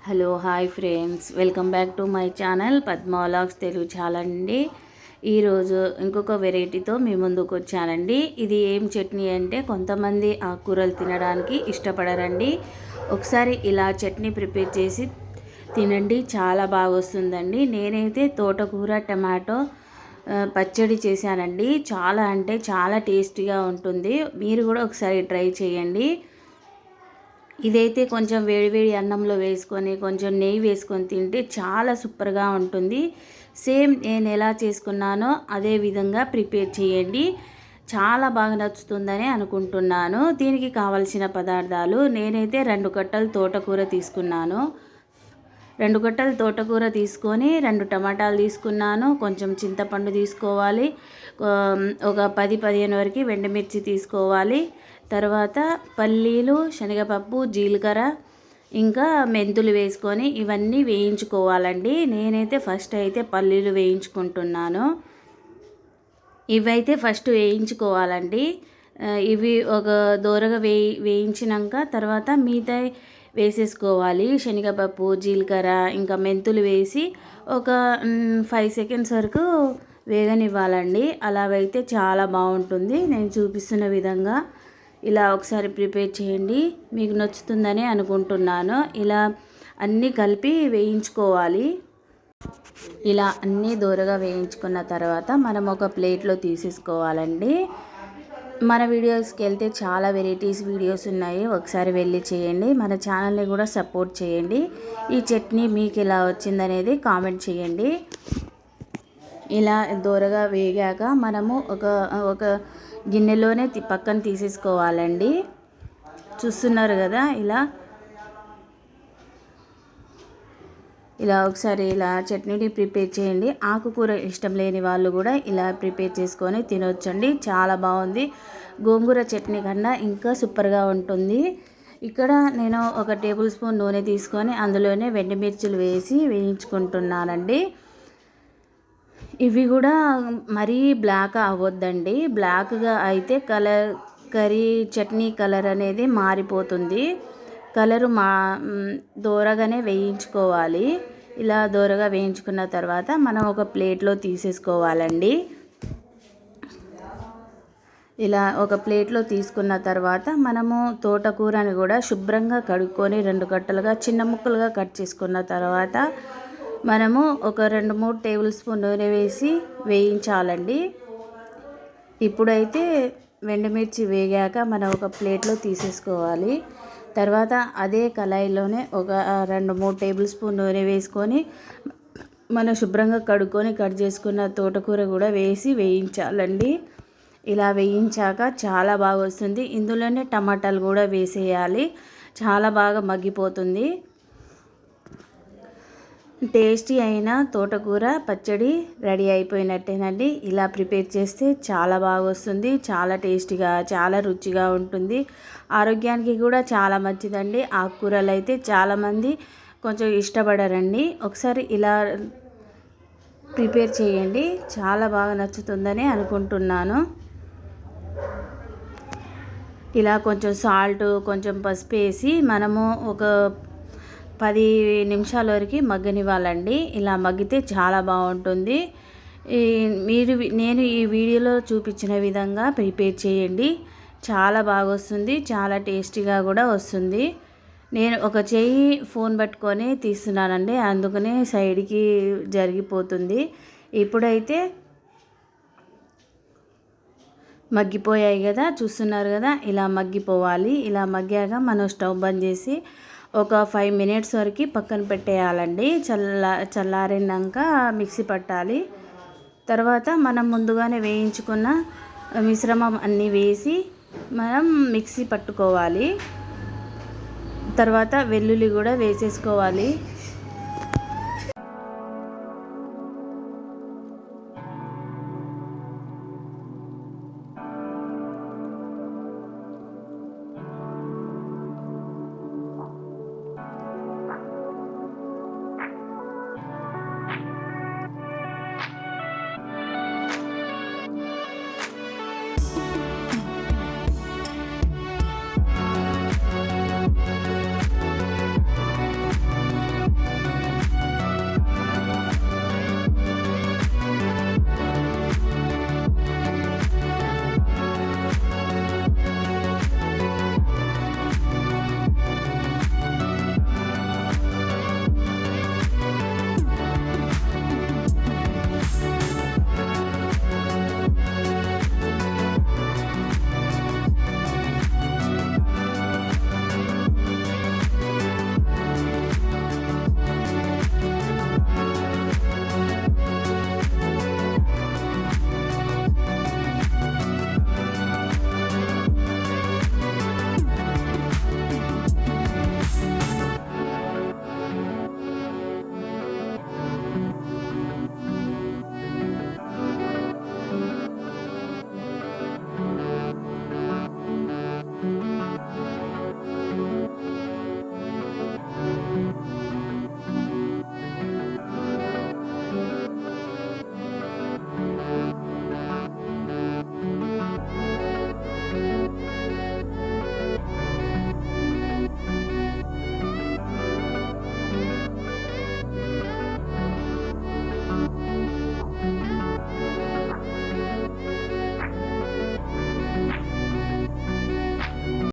Hello hi friends, welcome back to my channel Padma vlogs Telugu channel అండి. ఈరోజు ఇంకొక వెరైటీతో మీ ముందుకు వచ్చానండి. ఇది ఏం చట్నీ అంటే కొంతమంది ఆకుకూరలు తినడానికి ఇష్టపడరండి. ఒకసారి ఇలా చట్నీ ప్రిపేర్ చేసి తినండి, చాలా బాగా వస్తుందండి. నేనైతే తోటకూర టమాటో పచ్చడి చేశానండి. చాలా అంటే చాలా టేస్టీగా ఉంటుంది. మీరు కూడా ఒకసారి ట్రై చేయండి. ఇదైతే కొంచెం వేడివేడి అన్నంలో వేసుకొని కొంచెం నెయ్యి వేసుకొని తింటే చాలా సూపర్గా ఉంటుంది. సేమ్ నేను ఎలా చేసుకున్నానో అదే విధంగా ప్రిపేర్ చేయండి, చాలా బాగా నచ్చుతుందని అనుకుంటున్నాను. దీనికి కావలసిన పదార్థాలు నేనైతే 2 కట్టలు తోటకూర తీసుకున్నాను. 2 కట్టలు తోటకూర తీసుకొని 2 టమాటాలు తీసుకున్నాను. కొంచెం చింతపండు తీసుకోవాలి. ఒక 10-15 వరకు ఎండుమిర్చి తీసుకోవాలి. తర్వాత పల్లీలు, శనగపప్పు, జీలకర్ర ఇంకా మెంతులు వేసుకొని ఇవన్నీ వేయించుకోవాలండి. నేనైతే ఫస్ట్ అయితే పల్లీలు వేయించుకుంటున్నాను. ఇవైతే ఫస్ట్ వేయించుకోవాలండి. ఇవి ఒక దోరగా వేయించినాక తర్వాత మిగతా వేసేసుకోవాలి. శనగపప్పు, జీలకర్ర ఇంకా మెంతులు వేసి ఒక 5 సెకండ్స్ వరకు వేగనివ్వాలండి. అలా అయితే చాలా బాగుంటుంది. నేను చూపిస్తున్న విధంగా ఇలా ఒకసారి ప్రిపేర్ చేయండి, మీకు నచ్చుతుందని అనుకుంటున్నాను. ఇలా అన్నీ కలిపి వేయించుకోవాలి. ఇలా అన్నీ దూరగా వేయించుకున్న తర్వాత మనం ఒక ప్లేట్లో తీసేసుకోవాలండి. మన వీడియోస్కి వెళ్తే చాలా వెరైటీస్ వీడియోస్ ఉన్నాయి, ఒకసారి వెళ్ళి చేయండి. మన ఛానల్ని కూడా సపోర్ట్ చేయండి. ఈ చట్నీ మీకు ఎలా వచ్చిందనేది కామెంట్ చేయండి. ఇలా దూరగా వేగాక మనము ఒక గిన్నెలోనే పక్కన తీసేసుకోవాలండి. చూస్తున్నారు కదా, ఇలా ఒకసారి ఇలా చట్నీని ప్రిపేర్ చేయండి. ఆకుకూర ఇష్టం లేని వాళ్ళు కూడా ఇలా ప్రిపేర్ చేసుకొని తినొచ్చండి, చాలా బాగుంది. గోంగూర చట్నీ కన్నా ఇంకా సూపర్గా ఉంటుంది. ఇక్కడ నేను 1 టేబుల్ స్పూన్ నూనె తీసుకొని అందులోనే ఎండుమిర్చులు వేసి వేయించుకుంటున్నానండి. ఇవి కూడా మరీ బ్లాక్ అవ్వద్దండి. బ్లాక్గా అయితే కర్రీ చట్నీ కలర్ అనేది మారిపోతుంది. కలరు దోరగానే వేయించుకోవాలి. ఇలా దోరగా వేయించుకున్న తర్వాత మనం ఒక ప్లేట్లో తీసేసుకోవాలండి. ఇలా ఒక ప్లేట్లో తీసుకున్న తర్వాత మనము తోటకూరని కూడా శుభ్రంగా కడుక్కొని 2 కట్టలుగా చిన్న ముక్కలుగా కట్ చేసుకున్న తర్వాత మనము ఒక 2-3 టేబుల్ స్పూన్ నూనె వేసి వేయించాలండి. ఇప్పుడైతే ఎండుమిర్చి వేగాక మనం ఒక ప్లేట్లో తీసేసుకోవాలి. తర్వాత అదే కళాయిలోనే ఒక 2-3 టేబుల్ స్పూన్ నూనె వేసుకొని మనం శుభ్రంగా కడుక్కొని కట్ చేసుకున్న తోటకూర కూడా వేసి వేయించాలండి. ఇలా వేయించాక చాలా బాగా వస్తుంది. ఇందులోనే టమాటాలు కూడా వేసేయాలి, చాలా బాగా మగ్గిపోతుంది. టేస్టీ అయిన తోటకూర పచ్చడి రెడీ అయిపోయినట్టేనండి. ఇలా ప్రిపేర్ చేస్తే చాలా బాగా వస్తుంది, చాలా టేస్టీగా చాలా రుచిగా ఉంటుంది. ఆరోగ్యానికి కూడా చాలా మంచిదండి. ఆకుకూరలు అయితే చాలామంది కొంచెం ఇష్టపడరండి. ఒకసారి ఇలా ప్రిపేర్ చేయండి, చాలా బాగా నచ్చుతుందని అనుకుంటున్నాను. ఇలా కొంచెం సాల్ట్, కొంచెం పసుపు వేసి మనము ఒక 10 నిమిషాల వరకు మగ్గనివ్వాలండి. ఇలా మగ్గితే చాలా బాగుంటుంది. నేను ఈ వీడియోలో చూపించిన విధంగా ప్రిపేర్ చేయండి, చాలా బాగా వస్తుంది, చాలా టేస్టీగా కూడా వస్తుంది. నేను ఒక చెయ్యి ఫోన్ పట్టుకొని తీస్తున్నానండి, అందుకనే సైడ్కి జరిగిపోతుంది. ఇప్పుడైతే మగ్గిపోయాయి కదా, చూస్తున్నారు కదా, ఇలా మగ్గిపోవాలి. ఇలా మగ్గాక మనం స్టవ్ బంద్ చేసి ఒక 5 మినిట్స్ వరకు పక్కన పెట్టేయాలండి. చల్లారినాక మిక్సీ పట్టాలి. తర్వాత మనం ముందుగానే వేయించుకున్న మిశ్రమం అన్నీ వేసి మనం మిక్సీ పట్టుకోవాలి. తర్వాత వెల్లుల్లి కూడా వేసేసుకోవాలి.